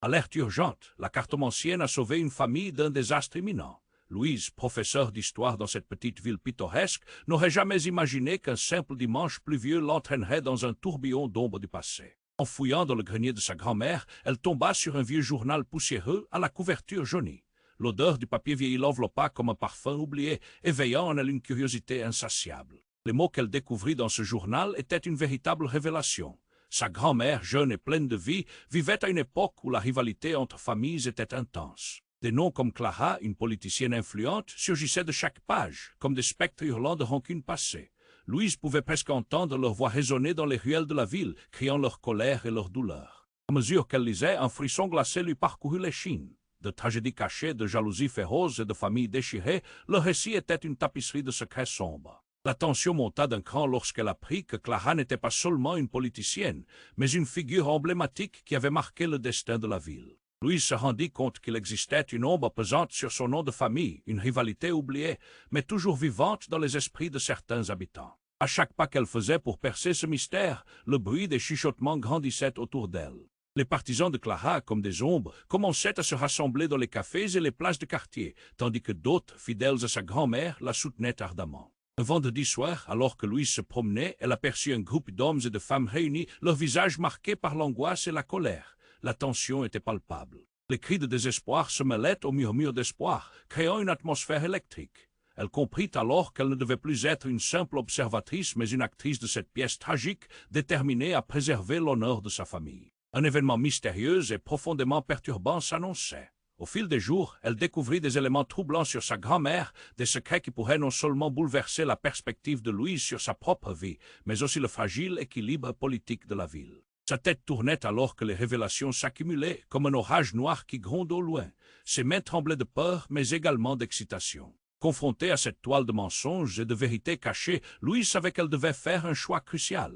Alerte urgente, la cartomancienne a sauvé une famille d'un désastre imminent. Louise, professeur d'histoire dans cette petite ville pittoresque, n'aurait jamais imaginé qu'un simple dimanche pluvieux l'entraînerait dans un tourbillon d'ombre du passé. En fouillant dans le grenier de sa grand-mère, elle tomba sur un vieux journal poussiéreux à la couverture jaunie. L'odeur du papier vieilli l'enveloppa comme un parfum oublié, éveillant en elle une curiosité insatiable. Les mots qu'elle découvrit dans ce journal étaient une véritable révélation. Sa grand-mère, jeune et pleine de vie, vivait à une époque où la rivalité entre familles était intense. Des noms comme Clara, une politicienne influente, surgissaient de chaque page, comme des spectres hurlant de rancune passée. Louise pouvait presque entendre leur voix résonner dans les ruelles de la ville, criant leur colère et leur douleur. À mesure qu'elle lisait, un frisson glacé lui parcourut l'échine. De tragédies cachées, de jalousies féroces et de familles déchirées, le récit était une tapisserie de secrets sombres. La tension monta d'un cran lorsqu'elle apprit que Clara n'était pas seulement une politicienne, mais une figure emblématique qui avait marqué le destin de la ville. Louise se rendit compte qu'il existait une ombre pesante sur son nom de famille, une rivalité oubliée, mais toujours vivante dans les esprits de certains habitants. À chaque pas qu'elle faisait pour percer ce mystère, le bruit des chuchotements grandissait autour d'elle. Les partisans de Clara, comme des ombres, commençaient à se rassembler dans les cafés et les places de quartier, tandis que d'autres, fidèles à sa grand-mère, la soutenaient ardemment. Un vendredi soir, alors que Louise se promenait, elle aperçut un groupe d'hommes et de femmes réunis, leurs visages marqués par l'angoisse et la colère. La tension était palpable. Les cris de désespoir se mêlaient aux murmures d'espoir, créant une atmosphère électrique. Elle comprit alors qu'elle ne devait plus être une simple observatrice, mais une actrice de cette pièce tragique, déterminée à préserver l'honneur de sa famille. Un événement mystérieux et profondément perturbant s'annonçait. Au fil des jours, elle découvrit des éléments troublants sur sa grand-mère, des secrets qui pourraient non seulement bouleverser la perspective de Louise sur sa propre vie, mais aussi le fragile équilibre politique de la ville. Sa tête tournait alors que les révélations s'accumulaient, comme un orage noir qui gronde au loin. Ses mains tremblaient de peur, mais également d'excitation. Confrontée à cette toile de mensonges et de vérités cachées, Louise savait qu'elle devait faire un choix crucial.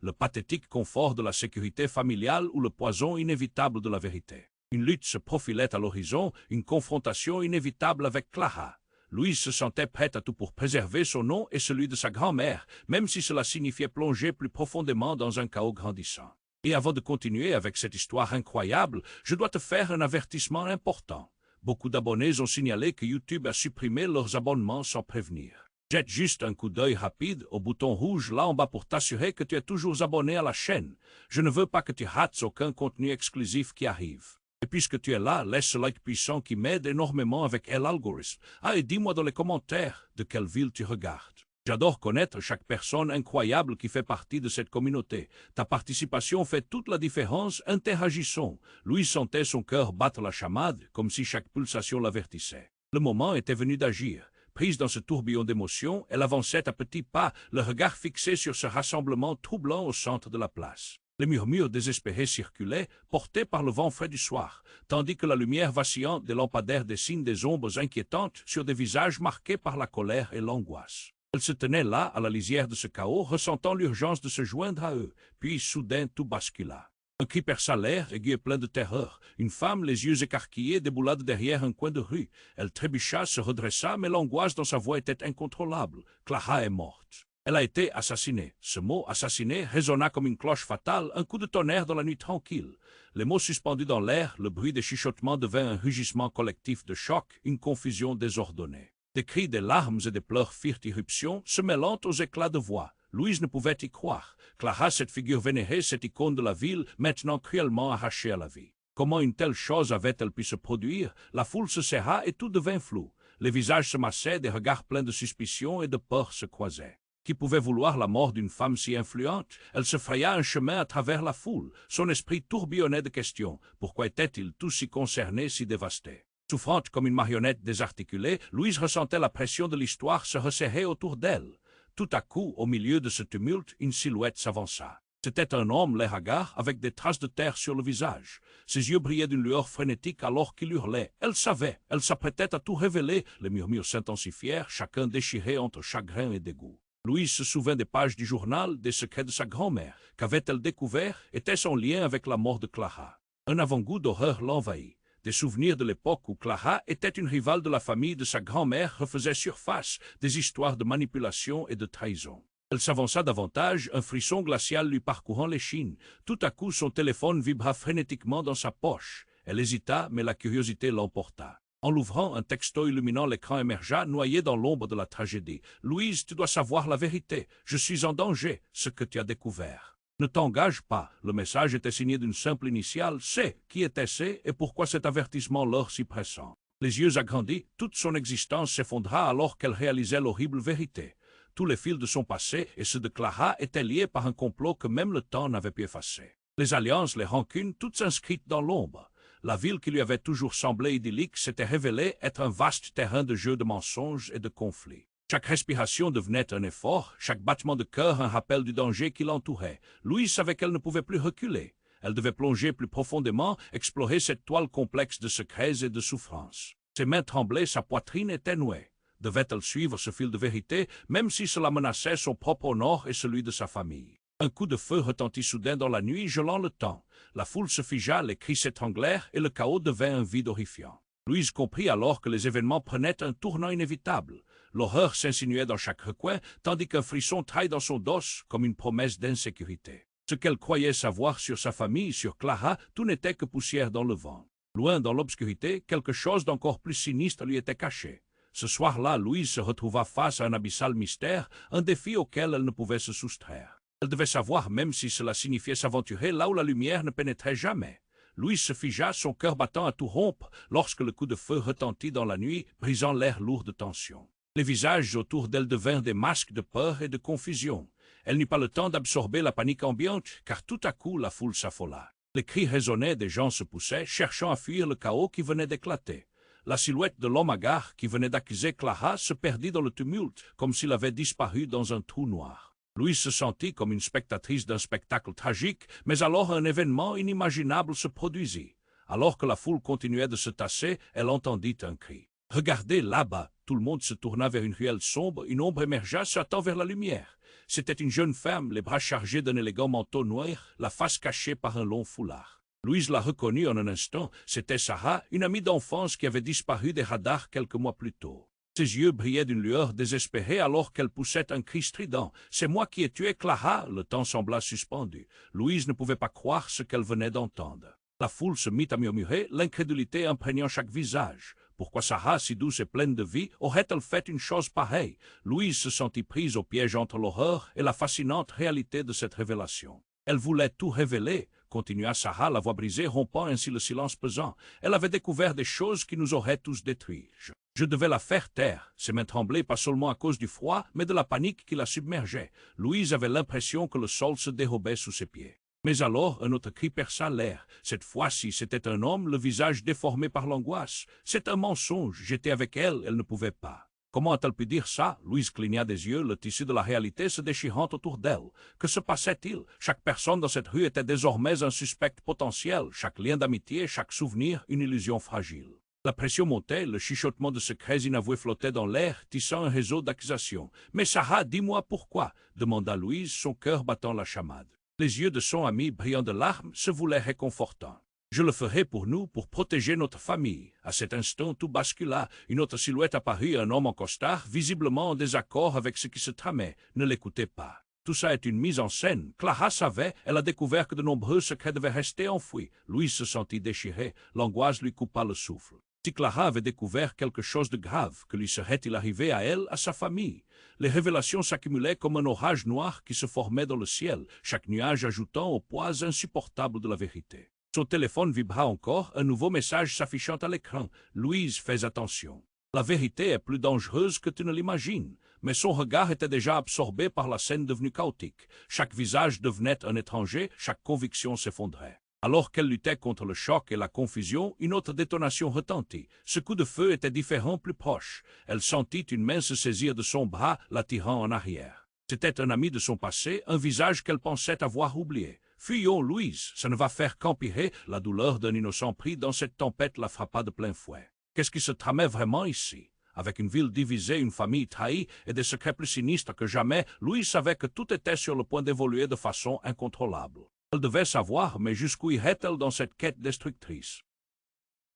Le pathétique confort de la sécurité familiale ou le poison inévitable de la vérité. Une lutte se profilait à l'horizon, une confrontation inévitable avec Clara. Louise se sentait prête à tout pour préserver son nom et celui de sa grand-mère, même si cela signifiait plonger plus profondément dans un chaos grandissant. Et avant de continuer avec cette histoire incroyable, je dois te faire un avertissement important. Beaucoup d'abonnés ont signalé que YouTube a supprimé leurs abonnements sans prévenir. Jette juste un coup d'œil rapide au bouton rouge là en bas pour t'assurer que tu es toujours abonné à la chaîne. Je ne veux pas que tu rates aucun contenu exclusif qui arrive. Et puisque tu es là, laisse ce like puissant qui m'aide énormément avec l'algorithme. Ah, et dis-moi dans les commentaires de quelle ville tu regardes. J'adore connaître chaque personne incroyable qui fait partie de cette communauté. Ta participation fait toute la différence, interagissons. Louise sentait son cœur battre la chamade, comme si chaque pulsation l'avertissait. Le moment était venu d'agir. Prise dans ce tourbillon d'émotions, elle avançait à petits pas, le regard fixé sur ce rassemblement troublant au centre de la place. Les murmures désespérés circulaient, portés par le vent frais du soir, tandis que la lumière vacillante des lampadaires dessine des ombres inquiétantes sur des visages marqués par la colère et l'angoisse. Elle se tenait là, à la lisière de ce chaos, ressentant l'urgence de se joindre à eux, puis soudain tout bascula. Un cri perça l'air, aigu et plein de terreur. Une femme, les yeux écarquillés, déboula de derrière un coin de rue. Elle trébucha, se redressa, mais l'angoisse dans sa voix était incontrôlable. Clara est morte. Elle a été assassinée. Ce mot, assassiné, résonna comme une cloche fatale, un coup de tonnerre dans la nuit tranquille. Les mots suspendus dans l'air, le bruit des chuchotements devint un rugissement collectif de choc, une confusion désordonnée. Des cris, des larmes et des pleurs firent irruption, se mêlant aux éclats de voix. Louise ne pouvait y croire. Clara, cette figure vénérée, cette icône de la ville, maintenant cruellement arrachée à la vie. Comment une telle chose avait-elle pu se produire? La foule se serra et tout devint flou. Les visages se massaient, des regards pleins de suspicion et de peur se croisaient. Qui pouvait vouloir la mort d'une femme si influente? Elle se fraya un chemin à travers la foule. Son esprit tourbillonnait de questions. Pourquoi étaient-ils tous si concernés, si dévastés? Souffrante comme une marionnette désarticulée, Louise ressentait la pression de l'histoire se resserrer autour d'elle. Tout à coup, au milieu de ce tumulte, une silhouette s'avança. C'était un homme, l'air hagard, avec des traces de terre sur le visage. Ses yeux brillaient d'une lueur frénétique alors qu'il hurlait. Elle savait, elle s'apprêtait à tout révéler. Les murmures s'intensifièrent, chacun déchiré entre chagrin et dégoût. Louise se souvint des pages du journal, des secrets de sa grand-mère. Qu'avait-elle découvert? Était-ce en lien avec la mort de Clara? Un avant-goût d'horreur l'envahit. Des souvenirs de l'époque où Clara était une rivale de la famille de sa grand-mère refaisaient surface, des histoires de manipulation et de trahison. Elle s'avança davantage, un frisson glacial lui parcourant l'échine. Tout à coup, son téléphone vibra frénétiquement dans sa poche. Elle hésita, mais la curiosité l'emporta. En l'ouvrant, un texto illuminant l'écran émergea, noyé dans l'ombre de la tragédie. « Louise, tu dois savoir la vérité. Je suis en danger, ce que tu as découvert. Ne t'engage pas. » Le message était signé d'une simple initiale. C. Qui était C et pourquoi cet avertissement l'heure si pressant? Les yeux agrandis, toute son existence s'effondra alors qu'elle réalisait l'horrible vérité. Tous les fils de son passé et ceux de Clara étaient liés par un complot que même le temps n'avait pu effacer. Les alliances, les rancunes, toutes inscrites dans l'ombre. La ville qui lui avait toujours semblé idyllique s'était révélée être un vaste terrain de jeux de mensonges et de conflits. Chaque respiration devenait un effort, chaque battement de cœur un rappel du danger qui l'entourait. Louise savait qu'elle ne pouvait plus reculer. Elle devait plonger plus profondément, explorer cette toile complexe de secrets et de souffrances. Ses mains tremblaient, sa poitrine était nouée. Devait-elle suivre ce fil de vérité, même si cela menaçait son propre honneur et celui de sa famille? Un coup de feu retentit soudain dans la nuit, gelant le temps. La foule se figea, les cris s'étranglèrent et le chaos devint un vide horrifiant. Louise comprit alors que les événements prenaient un tournant inévitable. L'horreur s'insinuait dans chaque recoin, tandis qu'un frisson trahit dans son dos comme une promesse d'insécurité. Ce qu'elle croyait savoir sur sa famille, sur Clara, tout n'était que poussière dans le vent. Loin dans l'obscurité, quelque chose d'encore plus sinistre lui était caché. Ce soir-là, Louise se retrouva face à un abyssal mystère, un défi auquel elle ne pouvait se soustraire. Elle devait savoir, même si cela signifiait s'aventurer là où la lumière ne pénétrait jamais. Louise se figea, son cœur battant à tout rompre, lorsque le coup de feu retentit dans la nuit, brisant l'air lourd de tension. Les visages autour d'elle devinrent des masques de peur et de confusion. Elle n'eut pas le temps d'absorber la panique ambiante, car tout à coup la foule s'affola. Les cris résonnaient, des gens se poussaient, cherchant à fuir le chaos qui venait d'éclater. La silhouette de l'homme hagard qui venait d'accuser Clara se perdit dans le tumulte, comme s'il avait disparu dans un trou noir. Louise se sentit comme une spectatrice d'un spectacle tragique, mais alors un événement inimaginable se produisit. Alors que la foule continuait de se tasser, elle entendit un cri. « Regardez là-bas !» Tout le monde se tourna vers une ruelle sombre, une ombre émergea, s'attend vers la lumière. C'était une jeune femme, les bras chargés d'un élégant manteau noir, la face cachée par un long foulard. Louise la reconnut en un instant, c'était Sarah, une amie d'enfance qui avait disparu des radars quelques mois plus tôt. Ses yeux brillaient d'une lueur désespérée alors qu'elle poussait un cri strident. « C'est moi qui ai tué Clara !» Le temps sembla suspendu. Louise ne pouvait pas croire ce qu'elle venait d'entendre. La foule se mit à murmurer, l'incrédulité imprégnant chaque visage. Pourquoi Sarah, si douce et pleine de vie, aurait-elle fait une chose pareille? Louise se sentit prise au piège entre l'horreur et la fascinante réalité de cette révélation. Elle voulait tout révéler, continua Sarah, la voix brisée, rompant ainsi le silence pesant. Elle avait découvert des choses qui nous auraient tous détruits. Je devais la faire taire. Ses mains tremblaient pas seulement à cause du froid, mais de la panique qui la submergeait. Louise avait l'impression que le sol se dérobait sous ses pieds. Mais alors, un autre cri perça l'air. Cette fois-ci, c'était un homme, le visage déformé par l'angoisse. C'est un mensonge. J'étais avec elle, elle ne pouvait pas. Comment a-t-elle pu dire ça? Louise cligna des yeux, le tissu de la réalité se déchirant autour d'elle. Que se passait-il? Chaque personne dans cette rue était désormais un suspect potentiel. Chaque lien d'amitié, chaque souvenir, une illusion fragile. La pression montait, le chuchotement de secrets inavoués flottait dans l'air, tissant un réseau d'accusations. « Mais Sarah, dis-moi pourquoi ?» demanda Louise, son cœur battant la chamade. Les yeux de son ami, brillants de larmes, se voulaient réconfortants. « Je le ferai pour nous, pour protéger notre famille. » À cet instant, tout bascula. Une autre silhouette apparut, un homme en costard, visiblement en désaccord avec ce qui se tramait. Ne l'écoutez pas. Tout ça est une mise en scène. Clara savait, elle a découvert que de nombreux secrets devaient rester enfouis. Louise se sentit déchirée. L'angoisse lui coupa le souffle. Si Clara avait découvert quelque chose de grave, que lui serait-il arrivé à elle, à sa famille? Les révélations s'accumulaient comme un orage noir qui se formait dans le ciel, chaque nuage ajoutant au poids insupportable de la vérité. Son téléphone vibra encore, un nouveau message s'affichant à l'écran. « Louise, fais attention. La vérité est plus dangereuse que tu ne l'imagines. » Mais son regard était déjà absorbé par la scène devenue chaotique. Chaque visage devenait un étranger, chaque conviction s'effondrait. Alors qu'elle luttait contre le choc et la confusion, une autre détonation retentit. Ce coup de feu était différent, plus proche. Elle sentit une main se saisir de son bras, l'attirant en arrière. C'était un ami de son passé, un visage qu'elle pensait avoir oublié. « Fuyons, Louise, ça ne va faire qu'empirer. » La douleur d'un innocent pris dans cette tempête la frappa de plein fouet. Qu'est-ce qui se tramait vraiment ici? Avec une ville divisée, une famille trahie et des secrets plus sinistres que jamais, Louise savait que tout était sur le point d'évoluer de façon incontrôlable. Elle devait savoir, mais jusqu'où irait-elle dans cette quête destructrice?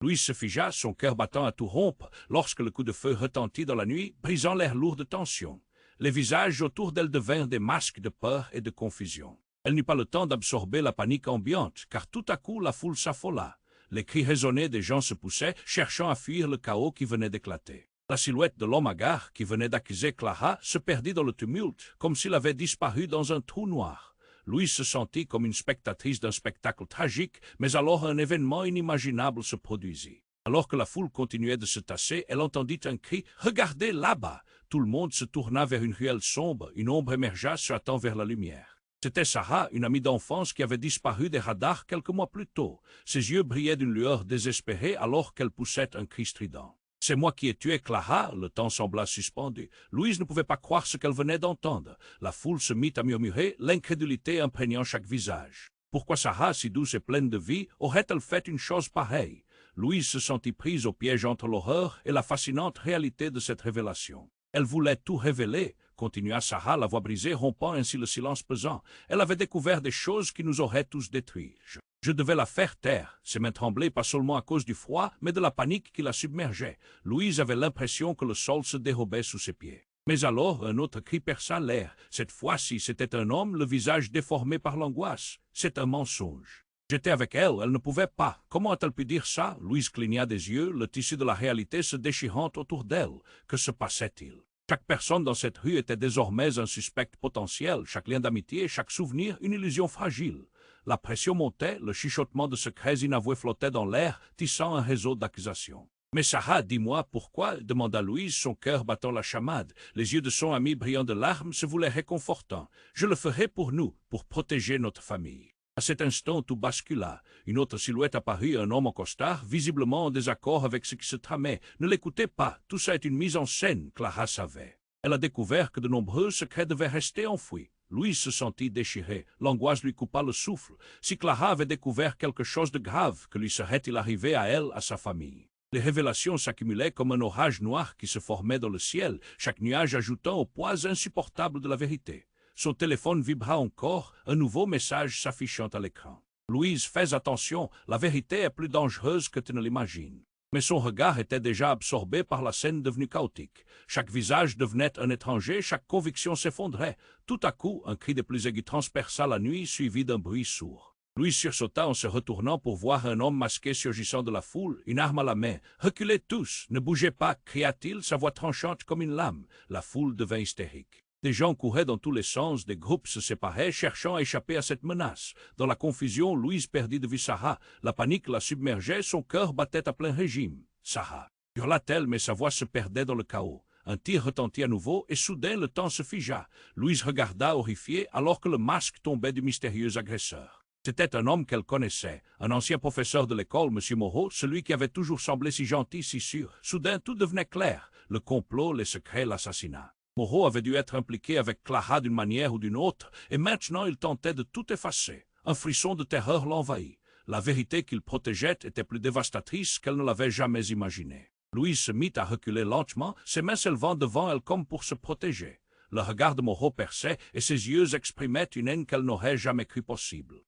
Louise se figea, son cœur battant à tout rompre, lorsque le coup de feu retentit dans la nuit, brisant l'air lourd de tension. Les visages autour d'elle devinrent des masques de peur et de confusion. Elle n'eut pas le temps d'absorber la panique ambiante, car tout à coup la foule s'affola. Les cris résonnés des gens se poussaient, cherchant à fuir le chaos qui venait d'éclater. La silhouette de l'homme hagard qui venait d'accuser Clara se perdit dans le tumulte, comme s'il avait disparu dans un trou noir. Louise se sentit comme une spectatrice d'un spectacle tragique, mais alors un événement inimaginable se produisit. Alors que la foule continuait de se tasser, elle entendit un cri « Regardez là-bas !» Tout le monde se tourna vers une ruelle sombre, une ombre émergea se hâtant vers la lumière. C'était Sarah, une amie d'enfance qui avait disparu des radars quelques mois plus tôt. Ses yeux brillaient d'une lueur désespérée alors qu'elle poussait un cri strident. « C'est moi qui ai tué Clara !» Le temps sembla suspendu. Louise ne pouvait pas croire ce qu'elle venait d'entendre. La foule se mit à murmurer, l'incrédulité imprégnant chaque visage. Pourquoi Sarah, si douce et pleine de vie, aurait-elle fait une chose pareille? Louise se sentit prise au piège entre l'horreur et la fascinante réalité de cette révélation. Elle voulait tout révéler, continua Sarah, la voix brisée, rompant ainsi le silence pesant. Elle avait découvert des choses qui nous auraient tous détruits. Je devais la faire taire. Ses mains tremblaient pas seulement à cause du froid, mais de la panique qui la submergeait. Louise avait l'impression que le sol se dérobait sous ses pieds. Mais alors, un autre cri perça l'air. Cette fois-ci, c'était un homme, le visage déformé par l'angoisse. C'est un mensonge. J'étais avec elle ne pouvait pas. Comment a-t-elle pu dire ça? Louise cligna des yeux, le tissu de la réalité se déchirant autour d'elle. Que se passait-il? Chaque personne dans cette rue était désormais un suspect potentiel, chaque lien d'amitié, chaque souvenir, une illusion fragile. La pression montait, le chuchotement de secrets inavoués flottait dans l'air, tissant un réseau d'accusations. « Mais Sarah, dis-moi pourquoi ?» demanda Louise, son cœur battant la chamade. Les yeux de son ami brillants de larmes se voulaient réconfortants. « Je le ferai pour nous, pour protéger notre famille. » À cet instant, tout bascula. Une autre silhouette apparut, un homme en costard, visiblement en désaccord avec ce qui se tramait. Ne l'écoutez pas, tout ça est une mise en scène, Clara savait. Elle a découvert que de nombreux secrets devaient rester enfouis. Louise se sentit déchirée. L'angoisse lui coupa le souffle. Si Clara avait découvert quelque chose de grave, que lui serait-il arrivé à elle, à sa famille? Les révélations s'accumulaient comme un orage noir qui se formait dans le ciel, chaque nuage ajoutant au poids insupportable de la vérité. Son téléphone vibra encore, un nouveau message s'affichant à l'écran. « Louise, fais attention, la vérité est plus dangereuse que tu ne l'imagines. » Mais son regard était déjà absorbé par la scène devenue chaotique. Chaque visage devenait un étranger, chaque conviction s'effondrait. Tout à coup, un cri des plus aigus transperça la nuit, suivi d'un bruit sourd. Louise sursauta en se retournant pour voir un homme masqué surgissant de la foule, une arme à la main. « Reculez tous, ne bougez pas !» cria-t-il, sa voix tranchante comme une lame. La foule devint hystérique. Des gens couraient dans tous les sens, des groupes se séparaient, cherchant à échapper à cette menace. Dans la confusion, Louise perdit de vue Sarah. La panique la submergeait, son cœur battait à plein régime. Sarah hurla-t-elle, mais sa voix se perdait dans le chaos. Un tir retentit à nouveau, et soudain le temps se figea. Louise regarda horrifiée, alors que le masque tombait du mystérieux agresseur. C'était un homme qu'elle connaissait, un ancien professeur de l'école, M. Moreau, celui qui avait toujours semblé si gentil, si sûr. Soudain, tout devenait clair. Le complot, les secrets, l'assassinat. Moreau avait dû être impliqué avec Clara d'une manière ou d'une autre, et maintenant il tentait de tout effacer. Un frisson de terreur l'envahit. La vérité qu'il protégeait était plus dévastatrice qu'elle ne l'avait jamais imaginée. Louise se mit à reculer lentement, ses mains s'élevant devant elle comme pour se protéger. Le regard de Moreau perçait, et ses yeux exprimaient une haine qu'elle n'aurait jamais cru possible.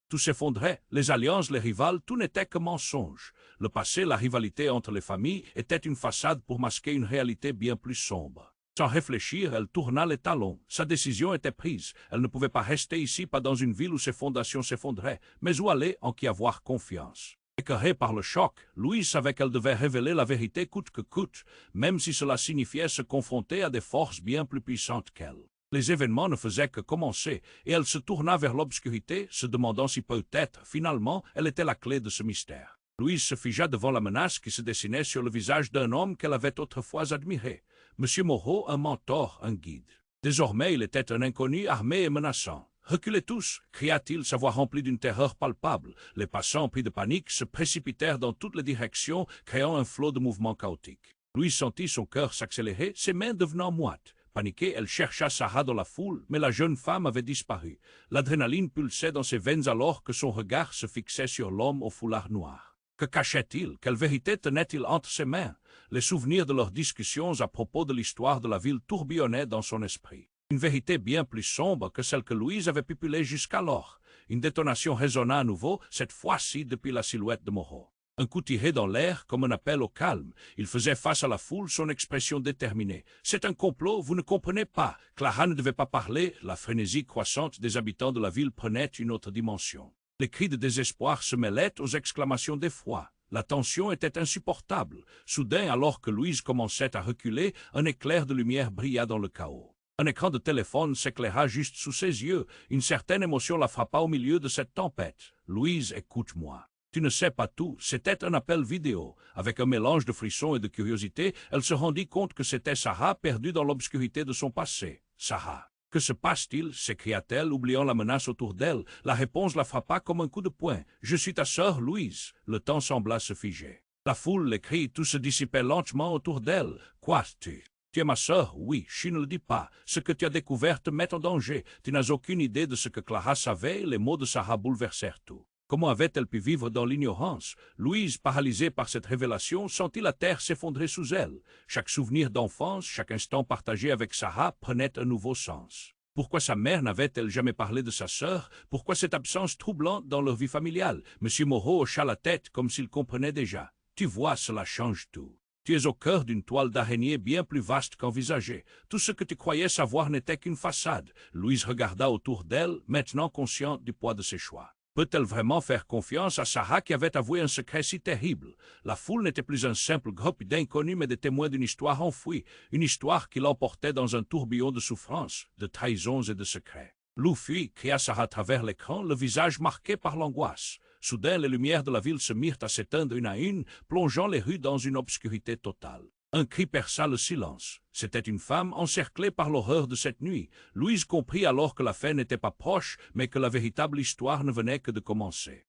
Tout s'effondrait, les alliances, les rivales, tout n'était que mensonge. Le passé, la rivalité entre les familles, était une façade pour masquer une réalité bien plus sombre. Sans réfléchir, elle tourna les talons. Sa décision était prise. Elle ne pouvait pas rester ici, pas dans une ville où ses fondations s'effondraient, mais où aller en qui avoir confiance. Écœurée par le choc, Louise savait qu'elle devait révéler la vérité coûte que coûte, même si cela signifiait se confronter à des forces bien plus puissantes qu'elle. Les événements ne faisaient que commencer, et elle se tourna vers l'obscurité, se demandant si peut-être, finalement, elle était la clé de ce mystère. Louise se figea devant la menace qui se dessinait sur le visage d'un homme qu'elle avait autrefois admiré. Monsieur Moreau, un mentor, un guide. Désormais, il était un inconnu armé et menaçant. « Reculez tous !» cria-t-il, sa voix remplie d'une terreur palpable. Les passants, pris de panique, se précipitèrent dans toutes les directions, créant un flot de mouvements chaotiques. Louise sentit son cœur s'accélérer, ses mains devenant moites. Paniquée, elle chercha Sarah dans la foule, mais la jeune femme avait disparu. L'adrénaline pulsait dans ses veines alors que son regard se fixait sur l'homme au foulard noir. Que cachait-il? Quelle vérité tenait-il entre ses mains? Les souvenirs de leurs discussions à propos de l'histoire de la ville tourbillonnaient dans son esprit. Une vérité bien plus sombre que celle que Louise avait pupillée jusqu'alors. Une détonation résonna à nouveau, cette fois-ci depuis la silhouette de Moreau. Un coup tiré dans l'air comme un appel au calme. Il faisait face à la foule, son expression déterminée. « C'est un complot, vous ne comprenez pas. » Clara ne devait pas parler, la frénésie croissante des habitants de la ville prenait une autre dimension. Les cris de désespoir se mêlaient aux exclamations d'effroi. La tension était insupportable. Soudain, alors que Louise commençait à reculer, un éclair de lumière brilla dans le chaos. Un écran de téléphone s'éclaira juste sous ses yeux. Une certaine émotion la frappa au milieu de cette tempête. « Louise, écoute-moi. Tu ne sais pas tout, c'était un appel vidéo. » Avec un mélange de frissons et de curiosité, elle se rendit compte que c'était Sarah perdue dans l'obscurité de son passé. Sarah. Que se passe-t-il? S'écria-t-elle, oubliant la menace autour d'elle. La réponse la frappa comme un coup de poing. « Je suis ta sœur, Louise. » Le temps sembla se figer. La foule, les cris, tout se dissipait lentement autour d'elle. « Quoi, tu es ma sœur? Oui, je ne le dis pas. Ce que tu as découvert te met en danger. Tu n'as aucune idée de ce que Clara savait. » Les mots de Sarah bouleversèrent tout. Comment avait-elle pu vivre dans l'ignorance? Louise, paralysée par cette révélation, sentit la terre s'effondrer sous elle. Chaque souvenir d'enfance, chaque instant partagé avec Sarah prenait un nouveau sens. Pourquoi sa mère n'avait-elle jamais parlé de sa sœur? Pourquoi cette absence troublante dans leur vie familiale? Monsieur Moreau hocha la tête comme s'il comprenait déjà. « Tu vois, cela change tout. Tu es au cœur d'une toile d'araignée bien plus vaste qu'envisagée. Tout ce que tu croyais savoir n'était qu'une façade. » Louise regarda autour d'elle, maintenant consciente du poids de ses choix. Peut-elle vraiment faire confiance à Sarah qui avait avoué un secret si terrible? La foule n'était plus un simple groupe d'inconnus mais des témoins d'une histoire enfouie, une histoire qui l'emportait dans un tourbillon de souffrances, de trahisons et de secrets. « Lou, fuis !» cria Sarah à travers l'écran, le visage marqué par l'angoisse. Soudain, les lumières de la ville se mirent à s'éteindre une à une, plongeant les rues dans une obscurité totale. Un cri perça le silence. C'était une femme encerclée par l'horreur de cette nuit. Louise comprit alors que la fin n'était pas proche, mais que la véritable histoire ne venait que de commencer.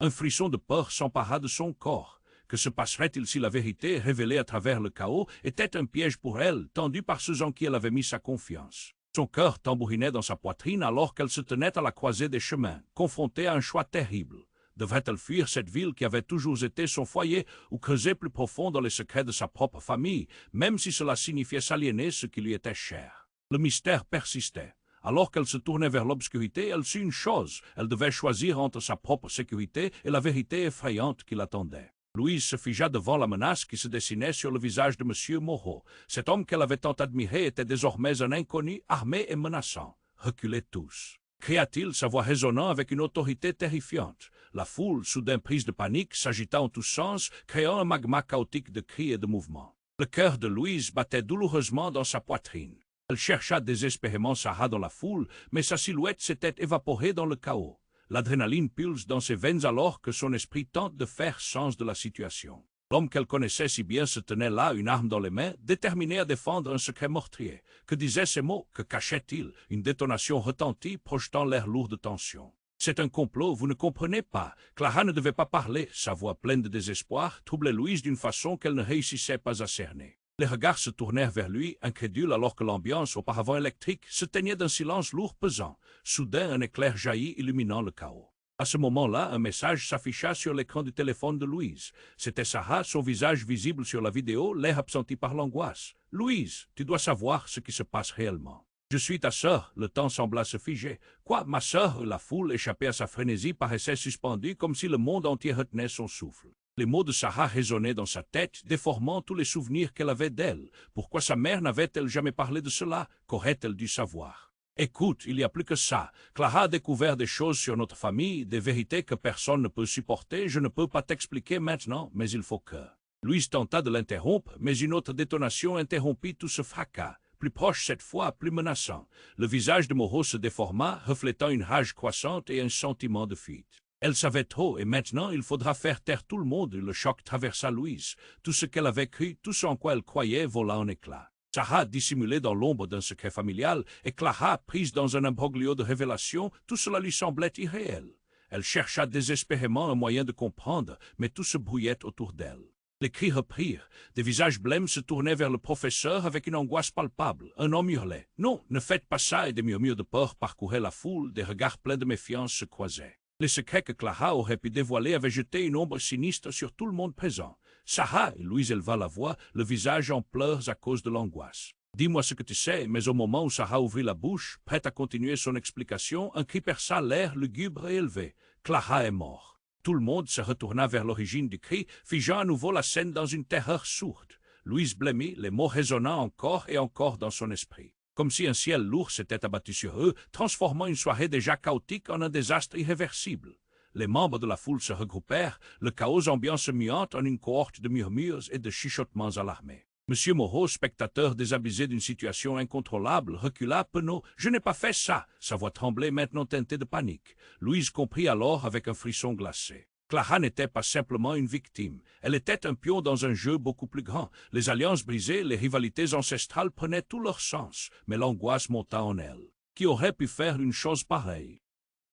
Un frisson de peur s'empara de son corps. Que se passerait-il si la vérité, révélée à travers le chaos, était un piège pour elle, tendu par ceux en qui elle avait mis sa confiance? Son cœur tambourinait dans sa poitrine alors qu'elle se tenait à la croisée des chemins, confrontée à un choix terrible. Devrait-elle fuir cette ville qui avait toujours été son foyer ou creuser plus profond dans les secrets de sa propre famille, même si cela signifiait s'aliéner ce qui lui était cher? Le mystère persistait. Alors qu'elle se tournait vers l'obscurité, elle sut une chose. Elle devait choisir entre sa propre sécurité et la vérité effrayante qui l'attendait. Louise se figea devant la menace qui se dessinait sur le visage de M. Moreau. Cet homme qu'elle avait tant admiré était désormais un inconnu armé et menaçant. Reculez tous, cria-t-il, sa voix résonnant avec une autorité terrifiante. La foule, soudain prise de panique, s'agita en tous sens, créant un magma chaotique de cris et de mouvements. Le cœur de Louise battait douloureusement dans sa poitrine. Elle chercha désespérément Sarah dans la foule, mais sa silhouette s'était évaporée dans le chaos. L'adrénaline pulse dans ses veines alors que son esprit tente de faire sens de la situation. L'homme qu'elle connaissait si bien se tenait là, une arme dans les mains, déterminé à défendre un secret meurtrier. Que disaient ces mots? Que cachait-il? Une détonation retentit, projetant l'air lourd de tension. « C'est un complot, vous ne comprenez pas. » Clara ne devait pas parler. Sa voix pleine de désespoir troublait Louise d'une façon qu'elle ne réussissait pas à cerner. Les regards se tournèrent vers lui, incrédules, alors que l'ambiance, auparavant électrique, se teignait d'un silence lourd pesant. Soudain, un éclair jaillit, illuminant le chaos. À ce moment-là, un message s'afficha sur l'écran du téléphone de Louise. C'était Sarah, son visage visible sur la vidéo, l'air absenti par l'angoisse. « Louise, tu dois savoir ce qui se passe réellement. Je suis ta sœur. » Le temps sembla se figer. « Quoi, ma sœur ?» La foule, échappée à sa frénésie, paraissait suspendue comme si le monde entier retenait son souffle. Les mots de Sarah résonnaient dans sa tête, déformant tous les souvenirs qu'elle avait d'elle. Pourquoi sa mère n'avait-elle jamais parlé de cela? Qu'aurait-elle dû savoir? « Écoute, il n'y a plus que ça. Clara a découvert des choses sur notre famille, des vérités que personne ne peut supporter. Je ne peux pas t'expliquer maintenant, mais il faut que... » Louise tenta de l'interrompre, mais une autre détonation interrompit tout ce fracas. Plus proche cette fois, plus menaçant. Le visage de Moreau se déforma, reflétant une rage croissante et un sentiment de fuite. Elle savait trop, et maintenant il faudra faire taire tout le monde. Le choc traversa Louise. Tout ce qu'elle avait cru, tout ce en quoi elle croyait, vola en éclats. Sarah, dissimulée dans l'ombre d'un secret familial, et Clara, prise dans un imbroglio de révélations, tout cela lui semblait irréel. Elle chercha désespérément un moyen de comprendre, mais tout se brouillait autour d'elle. Les cris reprirent. Des visages blêmes se tournaient vers le professeur avec une angoisse palpable. Un homme hurlait. « Non, ne faites pas ça !» et des murmures de peur parcouraient la foule, des regards pleins de méfiance se croisaient. Les secrets que Clara aurait pu dévoiler avaient jeté une ombre sinistre sur tout le monde présent. « Sarah !» et Louise éleva la voix, le visage en pleurs à cause de l'angoisse. « Dis-moi ce que tu sais !» Mais au moment où Sarah ouvrit la bouche, prête à continuer son explication, un cri perça l'air lugubre et élevé. « Clara est morte !» Tout le monde se retourna vers l'origine du cri, figeant à nouveau la scène dans une terreur sourde. Louise blêmit, les mots résonnant encore et encore dans son esprit. Comme si un ciel lourd s'était abattu sur eux, transformant une soirée déjà chaotique en un désastre irréversible. Les membres de la foule se regroupèrent, le chaos ambiant se muant en une cohorte de murmures et de chuchotements alarmés. Monsieur Moreau, spectateur désabusé d'une situation incontrôlable, recula penaud. « Je n'ai pas fait ça !» Sa voix tremblait, maintenant teintée de panique. Louise comprit alors avec un frisson glacé. Clara n'était pas simplement une victime. Elle était un pion dans un jeu beaucoup plus grand. Les alliances brisées, les rivalités ancestrales prenaient tout leur sens, mais l'angoisse monta en elle. Qui aurait pu faire une chose pareille?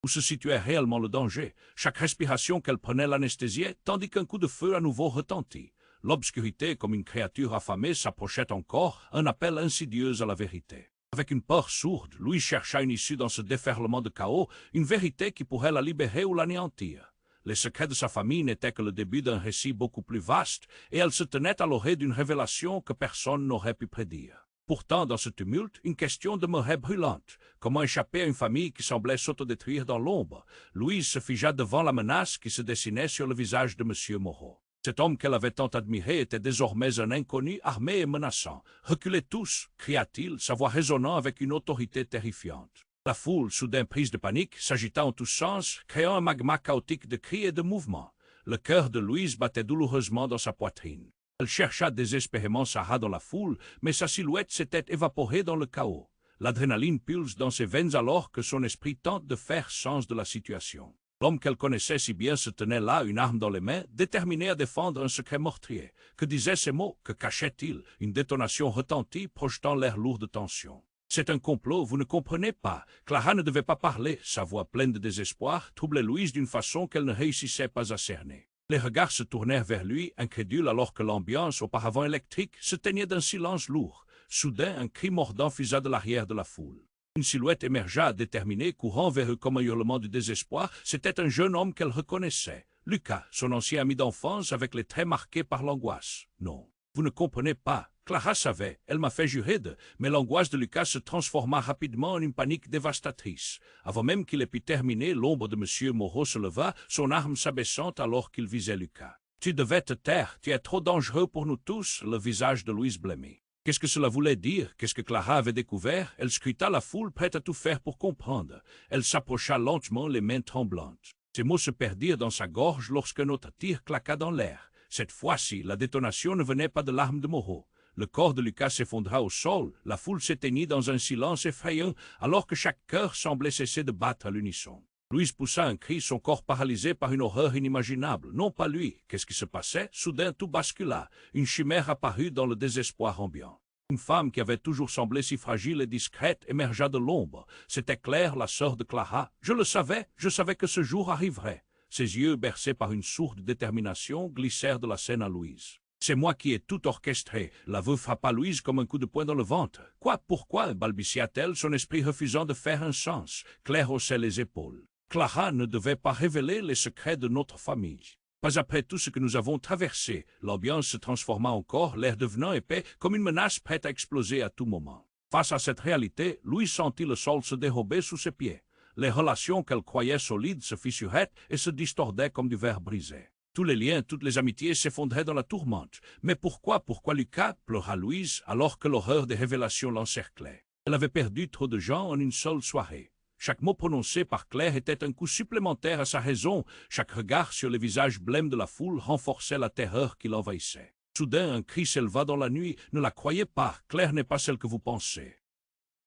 Où se situait réellement le danger? Chaque respiration qu'elle prenait l'anesthésiait, tandis qu'un coup de feu à nouveau retentit. L'obscurité, comme une créature affamée, s'approchait encore, un appel insidieux à la vérité. Avec une peur sourde, Louis chercha une issue dans ce déferlement de chaos, une vérité qui pourrait la libérer ou l'anéantir. Les secrets de sa famille n'étaient que le début d'un récit beaucoup plus vaste, et elle se tenait à l'orée d'une révélation que personne n'aurait pu prédire. Pourtant, dans ce tumulte, une question demeurait brûlante. Comment échapper à une famille qui semblait s'autodétruire dans l'ombre? Louise se figea devant la menace qui se dessinait sur le visage de M. Moreau. Cet homme qu'elle avait tant admiré était désormais un inconnu armé et menaçant. « Reculez tous !» cria-t-il, sa voix résonnant avec une autorité terrifiante. La foule, soudain prise de panique, s'agita en tous sens, créant un magma chaotique de cris et de mouvements. Le cœur de Louise battait douloureusement dans sa poitrine. Elle chercha désespérément Sarah dans la foule, mais sa silhouette s'était évaporée dans le chaos. L'adrénaline pulse dans ses veines alors que son esprit tente de faire sens de la situation. L'homme qu'elle connaissait si bien se tenait là, une arme dans les mains, déterminé à défendre un secret meurtrier. Que disaient ces mots? Que cachait-il? Une détonation retentit, projetant l'air lourd de tension. C'est un complot, vous ne comprenez pas. Clara ne devait pas parler. Sa voix pleine de désespoir troublait Louise d'une façon qu'elle ne réussissait pas à cerner. Les regards se tournèrent vers lui, incrédules, alors que l'ambiance, auparavant électrique, se teignait d'un silence lourd. Soudain, un cri mordant fusa de l'arrière de la foule. Une silhouette émergea, déterminée, courant vers eux comme un hurlement de désespoir. C'était un jeune homme qu'elle reconnaissait. Lucas, son ancien ami d'enfance, avec les traits marqués par l'angoisse. Non, vous ne comprenez pas. Clara savait, elle m'a fait jurer mais l'angoisse de Lucas se transforma rapidement en une panique dévastatrice. Avant même qu'il ait pu terminer, l'ombre de M. Moreau se leva, son arme s'abaissant alors qu'il visait Lucas. Tu devais te taire, tu es trop dangereux pour nous tous, le visage de Louise blêmit. Qu'est-ce que cela voulait dire? Qu'est-ce que Clara avait découvert? Elle scruta la foule, prête à tout faire pour comprendre. Elle s'approcha lentement, les mains tremblantes. Ses mots se perdirent dans sa gorge lorsqu'un autre tir claqua dans l'air. Cette fois-ci, la détonation ne venait pas de l'arme de Moreau. Le corps de Lucas s'effondra au sol, la foule s'éteignit dans un silence effrayant, alors que chaque cœur semblait cesser de battre à l'unisson. Louise poussa un cri, son corps paralysé par une horreur inimaginable. Non pas lui. Qu'est-ce qui se passait? Soudain tout bascula. Une chimère apparut dans le désespoir ambiant. Une femme qui avait toujours semblé si fragile et discrète émergea de l'ombre. C'était Claire, la sœur de Clara. Je savais que ce jour arriverait. Ses yeux, bercés par une sourde détermination, glissèrent de la scène à Louise. C'est moi qui ai tout orchestré. L'aveu frappa Louise comme un coup de poing dans le ventre. Quoi? Pourquoi? Balbutia-t-elle, son esprit refusant de faire un sens. Claire haussait les épaules. Clara ne devait pas révéler les secrets de notre famille. Pas après tout ce que nous avons traversé. L'ambiance se transforma encore, l'air devenant épais, comme une menace prête à exploser à tout moment. Face à cette réalité, Louise sentit le sol se dérober sous ses pieds. Les relations qu'elle croyait solides se fissuraient et se distordaient comme du verre brisé. Tous les liens, toutes les amitiés s'effondraient dans la tourmente. Mais pourquoi Lucas? Pleura Louise, alors que l'horreur des révélations l'encerclait. Elle avait perdu trop de gens en une seule soirée. Chaque mot prononcé par Claire était un coup supplémentaire à sa raison. Chaque regard sur les visages blêmes de la foule renforçait la terreur qui l'envahissait. Soudain, un cri s'éleva dans la nuit. Ne la croyez pas, Claire n'est pas celle que vous pensez.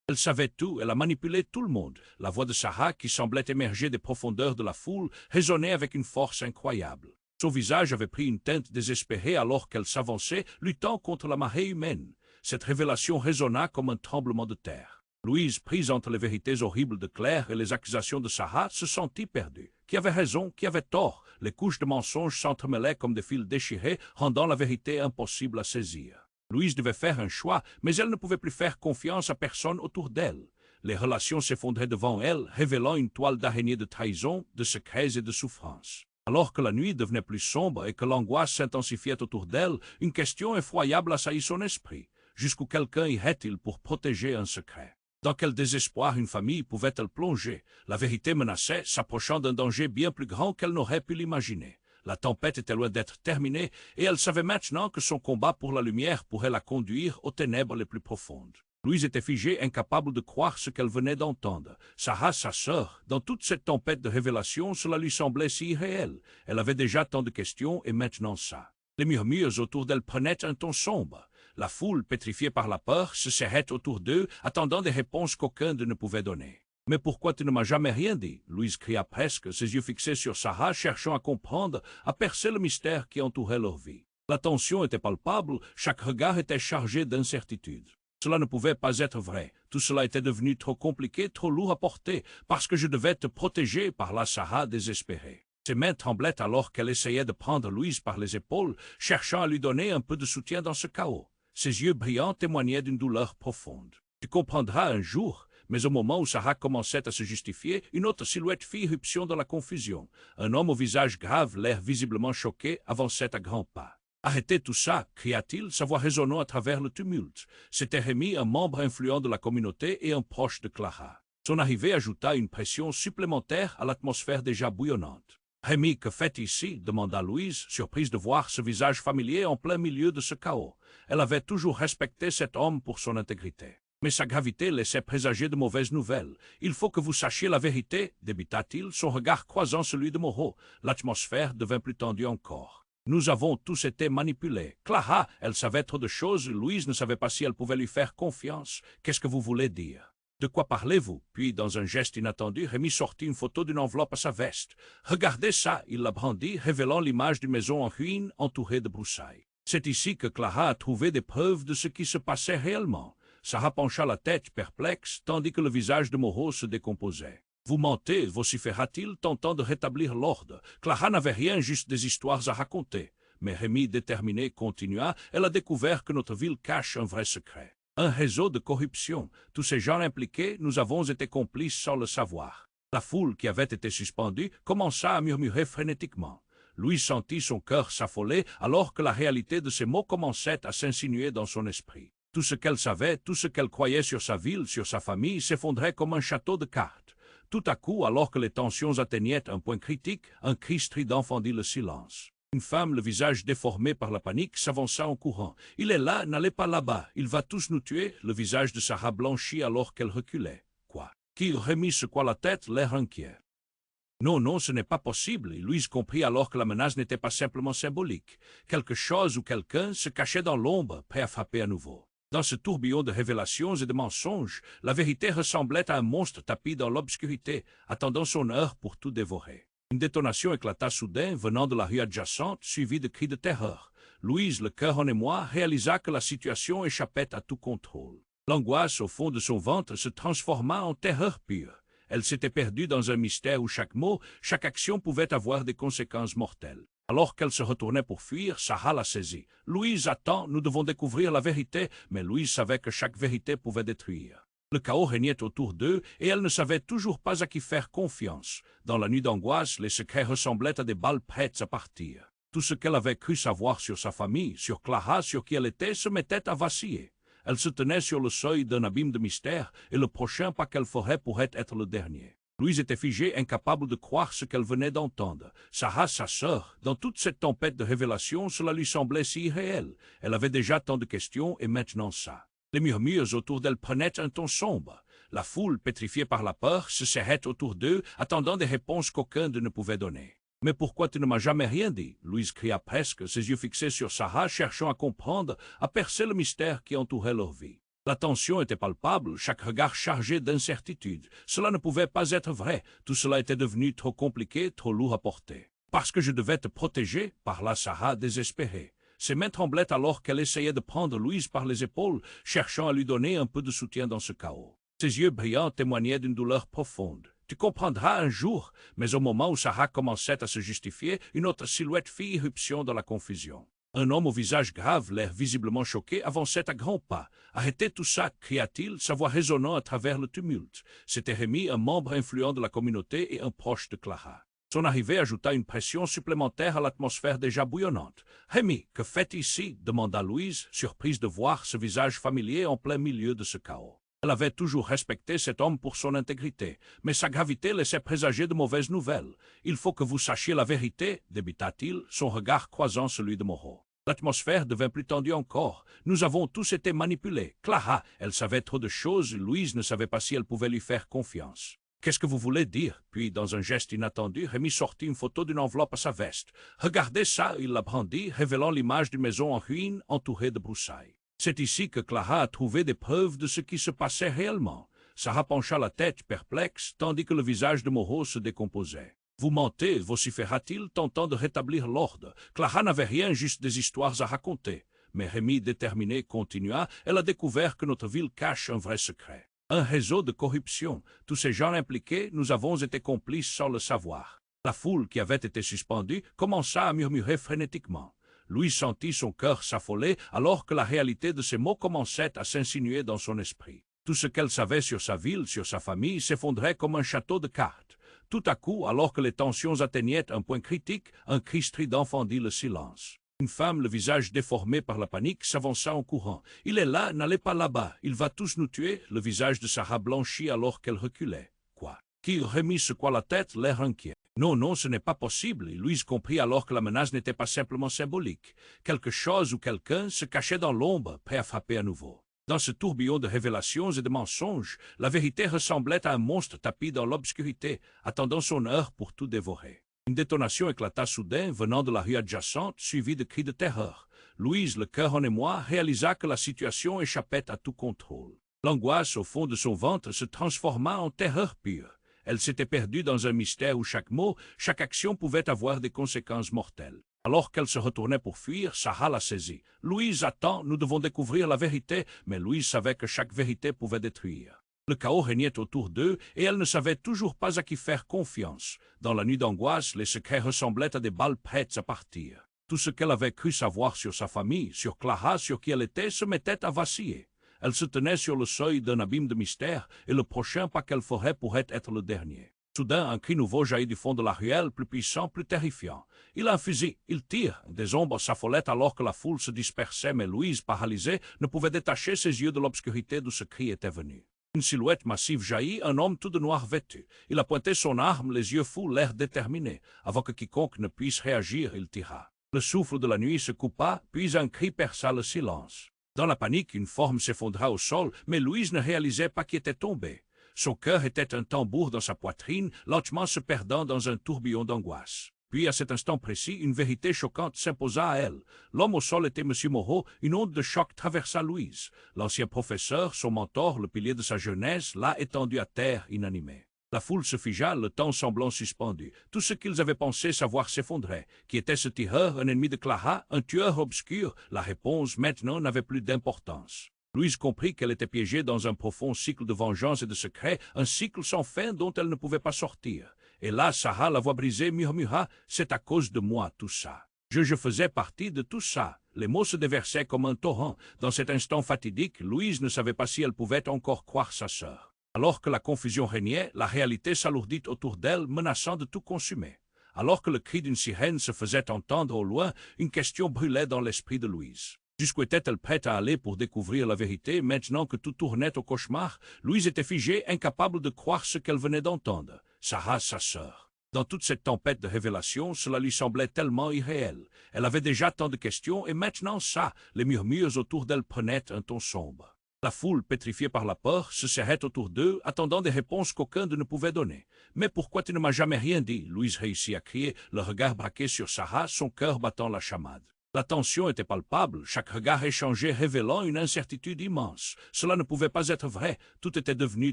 Elle savait tout, elle a manipulé tout le monde. La voix de Sarah, qui semblait émerger des profondeurs de la foule, résonnait avec une force incroyable. Son visage avait pris une teinte désespérée alors qu'elle s'avançait, luttant contre la marée humaine. Cette révélation résonna comme un tremblement de terre. Louise, prise entre les vérités horribles de Claire et les accusations de Sarah, se sentit perdue. Qui avait raison, qui avait tort? Les couches de mensonges s'entremêlaient comme des fils déchirés, rendant la vérité impossible à saisir. Louise devait faire un choix, mais elle ne pouvait plus faire confiance à personne autour d'elle. Les relations s'effondraient devant elle, révélant une toile d'araignée de trahison, de secrets et de souffrances. Alors que la nuit devenait plus sombre et que l'angoisse s'intensifiait autour d'elle, une question effroyable assaillit son esprit. Jusqu'où quelqu'un irait-il pour protéger un secret? Dans quel désespoir une famille pouvait-elle plonger? La vérité menaçait, s'approchant d'un danger bien plus grand qu'elle n'aurait pu l'imaginer. La tempête était loin d'être terminée, et elle savait maintenant que son combat pour la lumière pourrait la conduire aux ténèbres les plus profondes. Louise était figée, incapable de croire ce qu'elle venait d'entendre. Sarah, sa sœur, dans toute cette tempête de révélations, cela lui semblait si irréel. Elle avait déjà tant de questions, et maintenant ça. Les murmures autour d'elle prenaient un ton sombre. La foule, pétrifiée par la peur, se serrait autour d'eux, attendant des réponses qu'aucun d'eux ne pouvait donner. « Mais pourquoi tu ne m'as jamais rien dit ?» Louise cria presque, ses yeux fixés sur Sarah, cherchant à comprendre, à percer le mystère qui entourait leur vie. La tension était palpable, chaque regard était chargé d'incertitude. Cela ne pouvait pas être vrai. Tout cela était devenu trop compliqué, trop lourd à porter, parce que je devais te protéger, parla Sarah désespérée. Ses mains tremblaient alors qu'elle essayait de prendre Louise par les épaules, cherchant à lui donner un peu de soutien dans ce chaos. Ses yeux brillants témoignaient d'une douleur profonde. Tu comprendras un jour, mais au moment où Sarah commençait à se justifier, une autre silhouette fit irruption dans la confusion. Un homme au visage grave, l'air visiblement choqué, avançait à grands pas. « Arrêtez tout ça !» cria-t-il, sa voix résonnant à travers le tumulte. C'était Rémi, un membre influent de la communauté et un proche de Clara. Son arrivée ajouta une pression supplémentaire à l'atmosphère déjà bouillonnante. « Rémi, que faites ici ?» demanda Louise, surprise de voir ce visage familier en plein milieu de ce chaos. Elle avait toujours respecté cet homme pour son intégrité. Mais sa gravité laissait présager de mauvaises nouvelles. « Il faut que vous sachiez la vérité » débita-t-il, son regard croisant celui de Moreau. L'atmosphère devint plus tendue encore. Nous avons tous été manipulés. Clara, elle savait trop de choses, Louise ne savait pas si elle pouvait lui faire confiance. Qu'est-ce que vous voulez dire? De quoi parlez-vous? Puis, dans un geste inattendu, Rémi sortit une photo d'une enveloppe à sa veste. Regardez ça, il la brandit, révélant l'image d'une maison en ruine entourée de broussailles. C'est ici que Clara a trouvé des preuves de ce qui se passait réellement. Sarah pencha la tête perplexe, tandis que le visage de Moreau se décomposait. « Vous mentez » vociféra-t-il, tentant de rétablir l'ordre. Clara n'avait rien, juste des histoires à raconter. Mais Rémi, déterminé, continua. Elle a découvert que notre ville cache un vrai secret. Un réseau de corruption. Tous ces gens impliqués, nous avons été complices sans le savoir. La foule qui avait été suspendue commença à murmurer frénétiquement. Louise sentit son cœur s'affoler alors que la réalité de ces mots commençait à s'insinuer dans son esprit. Tout ce qu'elle savait, tout ce qu'elle croyait sur sa ville, sur sa famille, s'effondrait comme un château de cartes. Tout à coup, alors que les tensions atteignaient un point critique, un cri strident fendit le silence. Une femme, le visage déformé par la panique, s'avança en courant. « Il est là, n'allez pas là-bas, il va tous nous tuer !» Le visage de Sarah blanchit alors qu'elle reculait. « Quoi ?» Qui Rémi secoua la tête, l'air inquiet. « Non, non, ce n'est pas possible. » Louise comprit alors que la menace n'était pas simplement symbolique. Quelque chose ou quelqu'un se cachait dans l'ombre, prêt à frapper à nouveau. Dans ce tourbillon de révélations et de mensonges, la vérité ressemblait à un monstre tapi dans l'obscurité, attendant son heure pour tout dévorer. Une détonation éclata soudain, venant de la rue adjacente, suivie de cris de terreur. Louise, le cœur en émoi, réalisa que la situation échappait à tout contrôle. L'angoisse au fond de son ventre se transforma en terreur pure. Elle s'était perdue dans un mystère où chaque mot, chaque action pouvait avoir des conséquences mortelles. Alors qu'elle se retournait pour fuir, Sarah la saisit. « Louise, attends, nous devons découvrir la vérité. » Mais Louise savait que chaque vérité pouvait détruire. Le chaos régnait autour d'eux et elle ne savait toujours pas à qui faire confiance. Dans la nuit d'angoisse, les secrets ressemblaient à des balles prêtes à partir. Tout ce qu'elle avait cru savoir sur sa famille, sur Clara, sur qui elle était, se mettait à vaciller. Elle se tenait sur le seuil d'un abîme de mystère et le prochain pas qu'elle ferait pourrait être le dernier. Louise était figée, incapable de croire ce qu'elle venait d'entendre. Sarah, sa sœur, dans toute cette tempête de révélations, cela lui semblait si irréel. Elle avait déjà tant de questions et maintenant ça. Les murmures autour d'elle prenaient un ton sombre. La foule, pétrifiée par la peur, se serrait autour d'eux, attendant des réponses qu'aucun d'eux ne pouvait donner. « Mais pourquoi tu ne m'as jamais rien dit ?» Louise cria presque, ses yeux fixés sur Sarah, cherchant à comprendre, à percer le mystère qui entourait leur vie. La tension était palpable, chaque regard chargé d'incertitude. Cela ne pouvait pas être vrai, tout cela était devenu trop compliqué, trop lourd à porter. « Parce que je devais te protéger » parla Sarah désespérée. Ses mains tremblaient alors qu'elle essayait de prendre Louise par les épaules, cherchant à lui donner un peu de soutien dans ce chaos. Ses yeux brillants témoignaient d'une douleur profonde. « Tu comprendras un jour » mais au moment où Sarah commençait à se justifier, une autre silhouette fit irruption dans la confusion. Un homme au visage grave, l'air visiblement choqué, avançait à grands pas. « Arrêtez tout ça !» cria-t-il, sa voix résonnant à travers le tumulte. C'était Rémi, un membre influent de la communauté et un proche de Clara. Son arrivée ajouta une pression supplémentaire à l'atmosphère déjà bouillonnante. « Rémi, que faites ici ?» demanda Louise, surprise de voir ce visage familier en plein milieu de ce chaos. Elle avait toujours respecté cet homme pour son intégrité, mais sa gravité laissait présager de mauvaises nouvelles. « Il faut que vous sachiez la vérité » débita-t-il, son regard croisant celui de Moreau. L'atmosphère devint plus tendue encore. Nous avons tous été manipulés. Clara, elle savait trop de choses, Louise ne savait pas si elle pouvait lui faire confiance. Qu'est-ce que vous voulez dire? Puis, dans un geste inattendu, Rémi sortit une photo d'une enveloppe à sa veste. Regardez ça, il la brandit, révélant l'image d'une maison en ruine entourée de broussailles. C'est ici que Clara a trouvé des preuves de ce qui se passait réellement. Sarah pencha la tête, perplexe, tandis que le visage de Moreau se décomposait. Vous mentez, vociféra-t-il, tentant de rétablir l'ordre. Clara n'avait rien, juste des histoires à raconter. Mais Rémi, déterminé, continua. Elle a découvert que notre ville cache un vrai secret. Un réseau de corruption. Tous ces gens impliqués, nous avons été complices sans le savoir. La foule qui avait été suspendue commença à murmurer frénétiquement. Louis sentit son cœur s'affoler alors que la réalité de ces mots commençait à s'insinuer dans son esprit. Tout ce qu'elle savait sur sa ville, sur sa famille, s'effondrait comme un château de cartes. Tout à coup, alors que les tensions atteignaient un point critique, un cri strident fendit le silence. Une femme, le visage déformé par la panique, s'avança en courant. « Il est là, n'allez pas là-bas, il va tous nous tuer !» Le visage de Sarah blanchit alors qu'elle reculait. « Quoi ?» Qui Rémi secoua la tête, l'air inquiet. « Non, non, ce n'est pas possible. » Et Louise comprit alors que la menace n'était pas simplement symbolique. Quelque chose ou quelqu'un se cachait dans l'ombre, prêt à frapper à nouveau. Dans ce tourbillon de révélations et de mensonges, la vérité ressemblait à un monstre tapi dans l'obscurité, attendant son heure pour tout dévorer. Une détonation éclata soudain, venant de la rue adjacente, suivie de cris de terreur. Louise, le cœur en émoi, réalisa que la situation échappait à tout contrôle. L'angoisse au fond de son ventre se transforma en terreur pure. Elle s'était perdue dans un mystère où chaque mot, chaque action pouvait avoir des conséquences mortelles. Alors qu'elle se retournait pour fuir, Sarah la saisit. « Louise, attends, nous devons découvrir la vérité. » Mais Louise savait que chaque vérité pouvait détruire. Le chaos régnait autour d'eux et elle ne savait toujours pas à qui faire confiance. Dans la nuit d'angoisse, les secrets ressemblaient à des balles prêtes à partir. Tout ce qu'elle avait cru savoir sur sa famille, sur Clara, sur qui elle était, se mettait à vaciller. Elle se tenait sur le seuil d'un abîme de mystère et le prochain pas qu'elle ferait pourrait être le dernier. Soudain, un cri nouveau jaillit du fond de la ruelle, plus puissant, plus terrifiant. Il a un fusil, il tire. Des ombres s'affolaient alors que la foule se dispersait, mais Louise, paralysée, ne pouvait détacher ses yeux de l'obscurité d'où ce cri était venu. Une silhouette massive jaillit, un homme tout de noir vêtu. Il a pointé son arme, les yeux fous, l'air déterminé. Avant que quiconque ne puisse réagir, il tira. Le souffle de la nuit se coupa, puis un cri perça le silence. Dans la panique, une forme s'effondra au sol, mais Louise ne réalisait pas qui était tombé. Son cœur était un tambour dans sa poitrine, lentement se perdant dans un tourbillon d'angoisse. Puis, à cet instant précis, une vérité choquante s'imposa à elle. L'homme au sol était M. Moreau. Une onde de choc traversa Louise. L'ancien professeur, son mentor, le pilier de sa jeunesse, là étendu à terre, inanimé. La foule se figea, le temps semblant suspendu. Tout ce qu'ils avaient pensé savoir s'effondrait. Qui était ce tireur, un ennemi de Clara, un tueur obscur? La réponse, maintenant, n'avait plus d'importance. Louise comprit qu'elle était piégée dans un profond cycle de vengeance et de secrets, un cycle sans fin dont elle ne pouvait pas sortir. Et là, Sarah, la voix brisée, murmura « C'est à cause de moi, tout ça. Je faisais partie de tout ça. » Les mots se déversaient comme un torrent. Dans cet instant fatidique, Louise ne savait pas si elle pouvait encore croire sa sœur. Alors que la confusion régnait, la réalité s'alourdit autour d'elle, menaçant de tout consumer. Alors que le cri d'une sirène se faisait entendre au loin, une question brûlait dans l'esprit de Louise. Jusqu'où était-elle prête à aller pour découvrir la vérité, maintenant que tout tournait au cauchemar? Louise était figée, incapable de croire ce qu'elle venait d'entendre. Sarah, sa sœur. Dans toute cette tempête de révélations, cela lui semblait tellement irréel. Elle avait déjà tant de questions, et maintenant ça, les murmures autour d'elle prenaient un ton sombre. La foule, pétrifiée par la peur, se serrait autour d'eux, attendant des réponses qu'aucun d'eux ne pouvait donner. « Mais pourquoi tu ne m'as jamais rien dit ?» Louise réussit à crier, le regard braqué sur Sarah, son cœur battant la chamade. La tension était palpable, chaque regard échangé révélant une incertitude immense. Cela ne pouvait pas être vrai, tout était devenu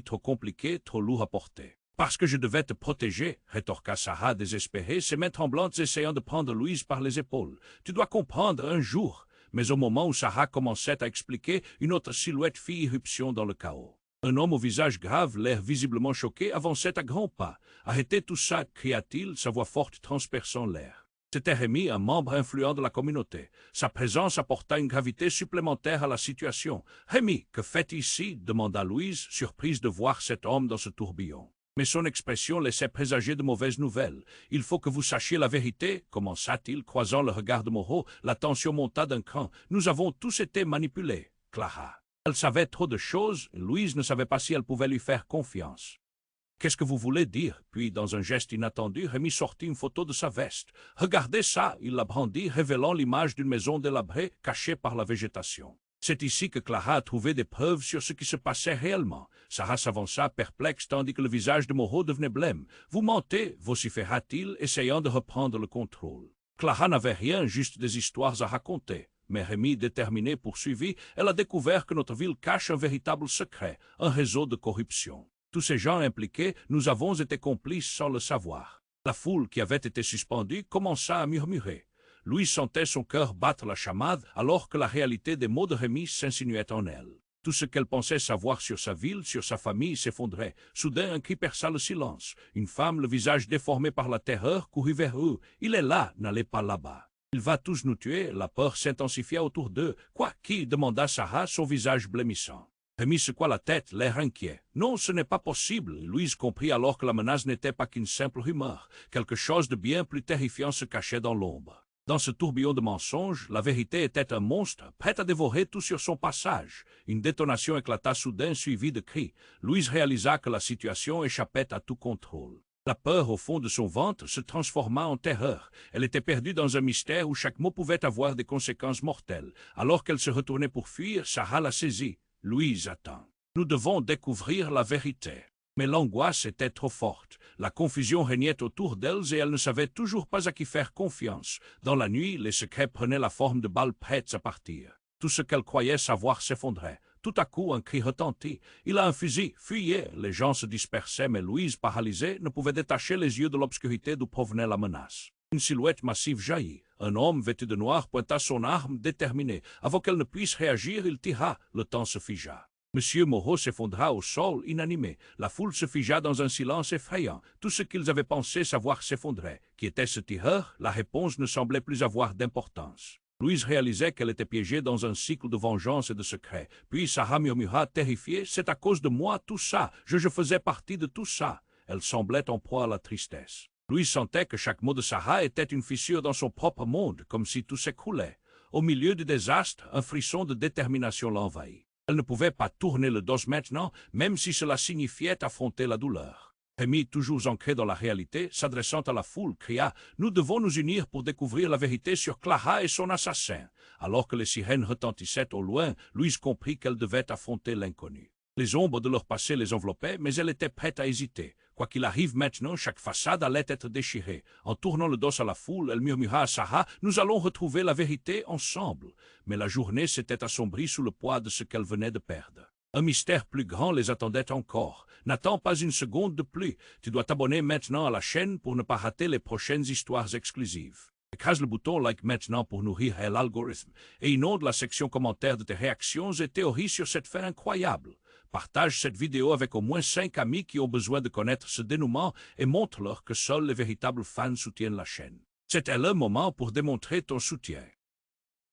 trop compliqué, trop lourd à porter. « Parce que je devais te protéger, » rétorqua Sarah désespérée, ses mains tremblantes essayant de prendre Louise par les épaules. « Tu dois comprendre un jour. » Mais au moment où Sarah commençait à expliquer, une autre silhouette fit irruption dans le chaos. Un homme au visage grave, l'air visiblement choqué, avançait à grands pas. « Arrêtez tout ça, cria-t-il, sa voix forte transperçant l'air. C'était Rémi, un membre influent de la communauté. Sa présence apporta une gravité supplémentaire à la situation. « Rémi, que faites ici ?» demanda Louise, surprise de voir cet homme dans ce tourbillon. Mais son expression laissait présager de mauvaises nouvelles. « Il faut que vous sachiez la vérité, » commença-t-il, croisant le regard de Moreau. La tension monta d'un cran. « Nous avons tous été manipulés, Clara. » Elle savait trop de choses, Louise ne savait pas si elle pouvait lui faire confiance. Qu'est-ce que vous voulez dire? Puis, dans un geste inattendu, Rémi sortit une photo de sa veste. Regardez ça, il la brandit, révélant l'image d'une maison délabrée, cachée par la végétation. C'est ici que Clara a trouvé des preuves sur ce qui se passait réellement. Sarah s'avança perplexe tandis que le visage de Moreau devenait blême. Vous mentez, vociféra-t-il, essayant de reprendre le contrôle. Clara n'avait rien, juste des histoires à raconter. Mais Rémi, déterminé, poursuivit, elle a découvert que notre ville cache un véritable secret, un réseau de corruption. Tous ces gens impliqués, nous avons été complices sans le savoir. La foule qui avait été suspendue commença à murmurer. Louise sentait son cœur battre la chamade alors que la réalité des mots de Rémi s'insinuait en elle. Tout ce qu'elle pensait savoir sur sa ville, sur sa famille, s'effondrait. Soudain, un cri perça le silence. Une femme, le visage déformé par la terreur, courut vers eux. « Il est là, n'allez pas là-bas. Il va tous nous tuer. » La peur s'intensifia autour d'eux. « Quoi? Qui ?» demanda Sarah, son visage blêmissant. Rémi secoua la tête, l'air inquiet. « Non, ce n'est pas possible. » Louise comprit alors que la menace n'était pas qu'une simple rumeur. Quelque chose de bien plus terrifiant se cachait dans l'ombre. Dans ce tourbillon de mensonges, la vérité était un monstre, prêt à dévorer tout sur son passage. Une détonation éclata soudain, suivie de cris. Louise réalisa que la situation échappait à tout contrôle. La peur au fond de son ventre se transforma en terreur. Elle était perdue dans un mystère où chaque mot pouvait avoir des conséquences mortelles. Alors qu'elle se retournait pour fuir, Sarah la saisit. « Louise, attends. Nous devons découvrir la vérité. » Mais l'angoisse était trop forte. La confusion régnait autour d'elles et elles ne savaient toujours pas à qui faire confiance. Dans la nuit, les secrets prenaient la forme de balles prêtes à partir. Tout ce qu'elles croyaient savoir s'effondrait. Tout à coup, un cri retentit. « Il a un fusil, fuyez !» Les gens se dispersaient, mais Louise, paralysée, ne pouvait détacher les yeux de l'obscurité d'où provenait la menace. Une silhouette massive jaillit. Un homme vêtu de noir pointa son arme déterminé. Avant qu'elle ne puisse réagir, il tira. Le temps se figea. Monsieur Moreau s'effondra au sol, inanimé. La foule se figea dans un silence effrayant. Tout ce qu'ils avaient pensé savoir s'effondrait. Qui était ce tireur? La réponse ne semblait plus avoir d'importance. Louise réalisait qu'elle était piégée dans un cycle de vengeance et de secret. Puis Sarah murmura, terrifiée, « C'est à cause de moi tout ça. Je faisais partie de tout ça. » Elle semblait en proie à la tristesse. Louise sentait que chaque mot de Sarah était une fissure dans son propre monde, comme si tout s'écroulait. Au milieu du désastre, un frisson de détermination l'envahit. Elle ne pouvait pas tourner le dos maintenant, même si cela signifiait affronter la douleur. Rémi, toujours ancré dans la réalité, s'adressant à la foule, cria « Nous devons nous unir pour découvrir la vérité sur Clara et son assassin. » Alors que les sirènes retentissaient au loin, Louise comprit qu'elle devait affronter l'inconnu. Les ombres de leur passé les enveloppaient, mais elle était prête à hésiter. Quoi qu'il arrive maintenant, chaque façade allait être déchirée. En tournant le dos à la foule, elle murmura à Sarah « Nous allons retrouver la vérité ensemble. » Mais la journée s'était assombrie sous le poids de ce qu'elle venait de perdre. Un mystère plus grand les attendait encore. N'attends pas une seconde de plus. Tu dois t'abonner maintenant à la chaîne pour ne pas rater les prochaines histoires exclusives. Écrase le bouton like maintenant pour nourrir l'algorithme et inonde la section commentaires de tes réactions et théories sur cette fin incroyable. Partage cette vidéo avec au moins 5 amis qui ont besoin de connaître ce dénouement et montre-leur que seuls les véritables fans soutiennent la chaîne. C'était le moment pour démontrer ton soutien.